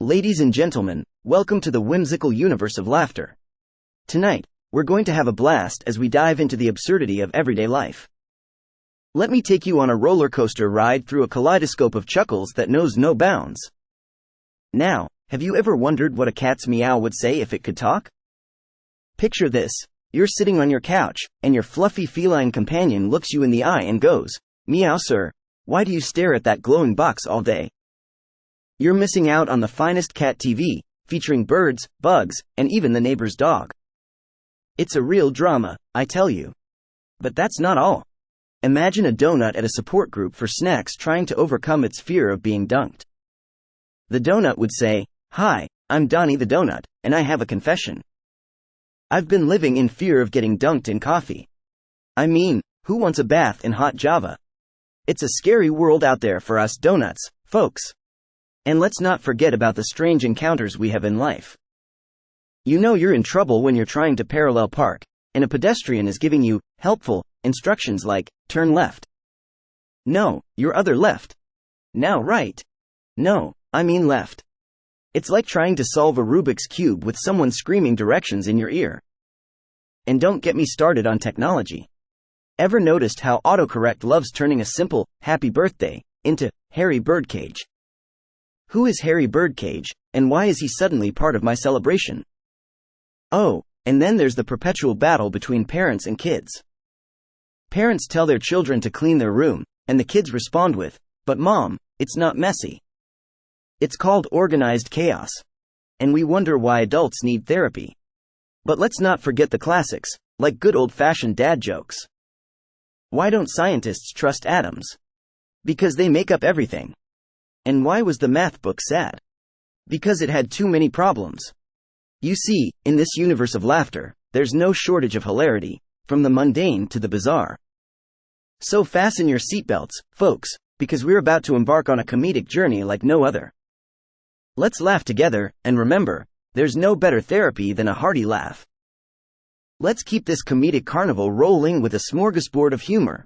Ladies and gentlemen, welcome to the whimsical universe of laughter. Tonight, we're going to have a blast as we dive into the absurdity of everyday life. Let me take you on a roller coaster ride through a kaleidoscope of chuckles that knows no bounds. Now, have you ever wondered what a cat's meow would say if it could talk? Picture this. You're sitting on your couch, and your fluffy feline companion looks you in the eye and goes, "Meow, sir. Why do you stare at that glowing box all day?" You're missing out on the finest cat TV, featuring birds, bugs, and even the neighbor's dog. It's a real drama, I tell you. But that's not all. Imagine a donut at a support group for snacks trying to overcome its fear of being dunked. The donut would say, "Hi, I'm Donnie the Donut, and I have a confession. I've been living in fear of getting dunked in coffee. I mean, who wants a bath in hot Java? It's a scary world out there for us donuts, folks. And let's not forget about the strange encounters we have in life. You know you're in trouble when you're trying to parallel park, and a pedestrian is giving you helpful instructions like, turn left. No, your other left. Now right. No, I mean left. It's like trying to solve a Rubik's Cube with someone screaming directions in your ear. And don't get me started on technology. Ever noticed how Autocorrect loves turning a simple, happy birthday, into, Harry Birdcage? Who is Harry Birdcage, and why is he suddenly part of my celebration? Oh, and then there's the perpetual battle between parents and kids. Parents tell their children to clean their room, and the kids respond with, "But Mom, it's not messy." It's called organized chaos. And we wonder why adults need therapy. But let's not forget the classics, like good old-fashioned dad jokes. Why don't scientists trust atoms? Because they make up everything. And why was the math book sad? Because it had too many problems. You see, in this universe of laughter, there's no shortage of hilarity, from the mundane to the bizarre. So fasten your seatbelts, folks, because we're about to embark on a comedic journey like no other. Let's laugh together, and remember, there's no better therapy than a hearty laugh. Let's keep this comedic carnival rolling with a smorgasbord of humor.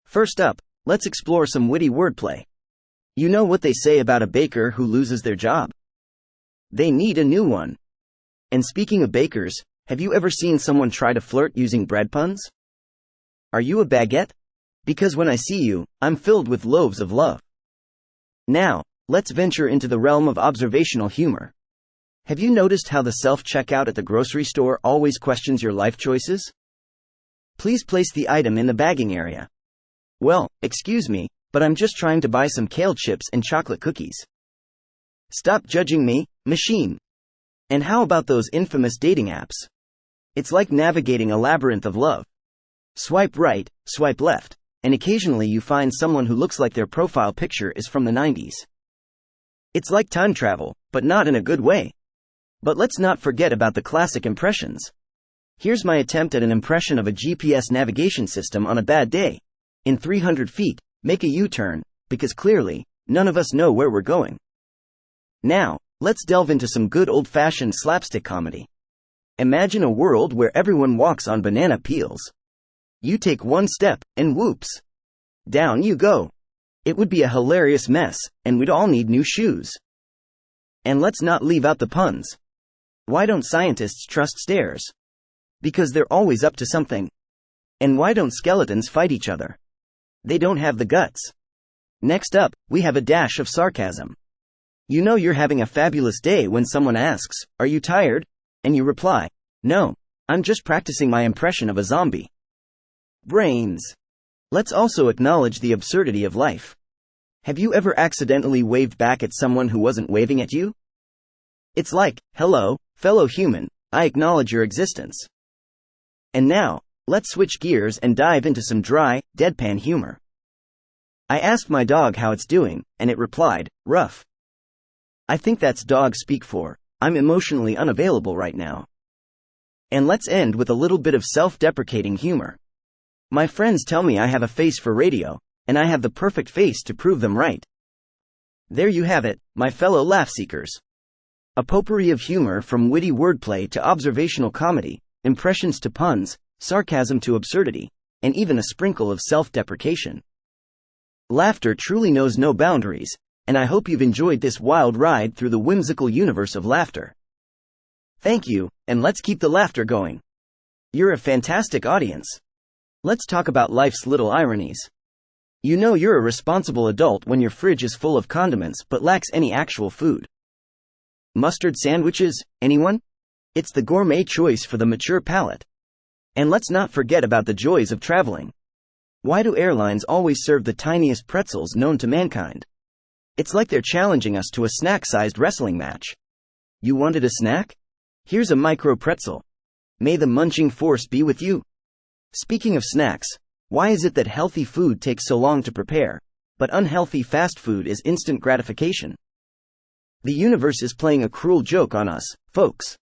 First up, let's explore some witty wordplay. You know what they say about a baker who loses their job? They need a new one. And speaking of bakers, have you ever seen someone try to flirt using bread puns? Are you a baguette? Because when I see you, I'm filled with loaves of love. Now, let's venture into the realm of observational humor. Have you noticed how the self-checkout at the grocery store always questions your life choices? Please place the item in the bagging area. Well, excuse me, but I'm just trying to buy some kale chips and chocolate cookies. Stop judging me, machine. And how about those infamous dating apps? It's like navigating a labyrinth of love. Swipe right, swipe left, and occasionally you find someone who looks like their profile picture is from the 90s. It's like time travel, but not in a good way. But let's not forget about the classic impressions. Here's my attempt at an impression of a GPS navigation system on a bad day. In 300 feet, make a U-turn, because clearly, none of us know where we're going. Now, let's delve into some good old-fashioned slapstick comedy. Imagine a world where everyone walks on banana peels. You take one step, and whoops! Down you go. It would be a hilarious mess, and we'd all need new shoes. And let's not leave out the puns. Why don't scientists trust stairs? Because they're always up to something. And why don't skeletons fight each other? They don't have the guts. Next up, we have a dash of sarcasm. You know you're having a fabulous day when someone asks, "Are you tired?" And you reply, "No, I'm just practicing my impression of a zombie." Brains. Let's also acknowledge the absurdity of life. Have you ever accidentally waved back at someone who wasn't waving at you? It's like, "Hello, fellow human, I acknowledge your existence." And now, let's switch gears and dive into some dry, deadpan humor. I asked my dog how it's doing, and it replied, "Rough." I think that's dog speak for, "I'm emotionally unavailable right now." And let's end with a little bit of self-deprecating humor. My friends tell me I have a face for radio, and I have the perfect face to prove them right. There you have it, my fellow laugh-seekers. A potpourri of humor from witty wordplay to observational comedy, impressions to puns, sarcasm to absurdity, and even a sprinkle of self-deprecation. Laughter truly knows no boundaries, and I hope you've enjoyed this wild ride through the whimsical universe of laughter. Thank you, and let's keep the laughter going. You're a fantastic audience. Let's talk about life's little ironies. You know you're a responsible adult when your fridge is full of condiments but lacks any actual food. Mustard sandwiches, anyone? It's the gourmet choice for the mature palate. And let's not forget about the joys of traveling. Why do airlines always serve the tiniest pretzels known to mankind? It's like they're challenging us to a snack-sized wrestling match. You wanted a snack? Here's a micro pretzel. May the munching force be with you. Speaking of snacks, why is it that healthy food takes so long to prepare, but unhealthy fast food is instant gratification? The universe is playing a cruel joke on us, folks.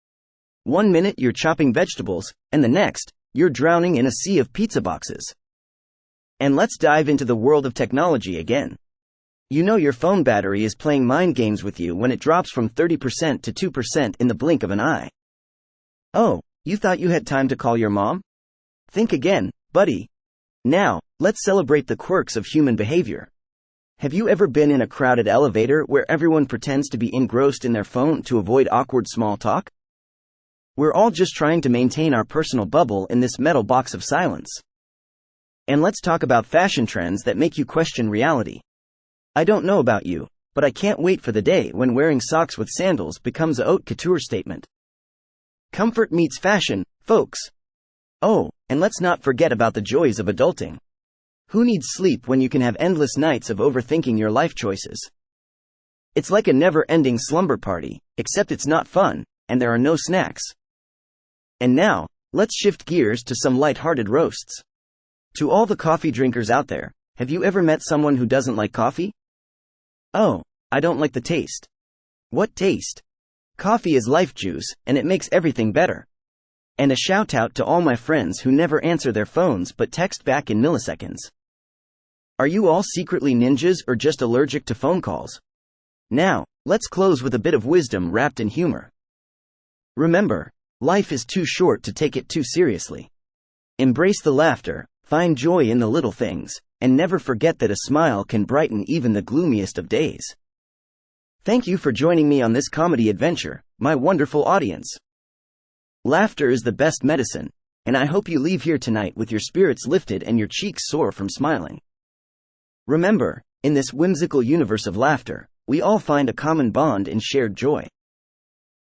One minute you're chopping vegetables, and the next, you're drowning in a sea of pizza boxes. And let's dive into the world of technology again. You know your phone battery is playing mind games with you when it drops from 30% to 2% in the blink of an eye. Oh, you thought you had time to call your mom? Think again, buddy. Now, let's celebrate the quirks of human behavior. Have you ever been in a crowded elevator where everyone pretends to be engrossed in their phone to avoid awkward small talk? We're all just trying to maintain our personal bubble in this metal box of silence. And let's talk about fashion trends that make you question reality. I don't know about you, but I can't wait for the day when wearing socks with sandals becomes a haute couture statement. Comfort meets fashion, folks. Oh, and let's not forget about the joys of adulting. Who needs sleep when you can have endless nights of overthinking your life choices? It's like a never-ending slumber party, except it's not fun, and there are no snacks. And now, let's shift gears to some light-hearted roasts. To all the coffee drinkers out there, have you ever met someone who doesn't like coffee? Oh, I don't like the taste. What taste? Coffee is life juice, and it makes everything better. And a shout out to all my friends who never answer their phones but text back in milliseconds. Are you all secretly ninjas or just allergic to phone calls? Now, let's close with a bit of wisdom wrapped in humor. Remember, life is too short to take it too seriously. Embrace the laughter, find joy in the little things, and never forget that a smile can brighten even the gloomiest of days. Thank you for joining me on this comedy adventure, my wonderful audience. Laughter is the best medicine, and I hope you leave here tonight with your spirits lifted and your cheeks sore from smiling. Remember, in this whimsical universe of laughter, we all find a common bond in shared joy.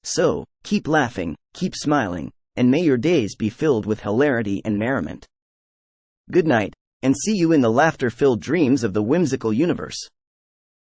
So, keep laughing, keep smiling, and may your days be filled with hilarity and merriment. Good night, and see you in the laughter-filled dreams of the whimsical universe.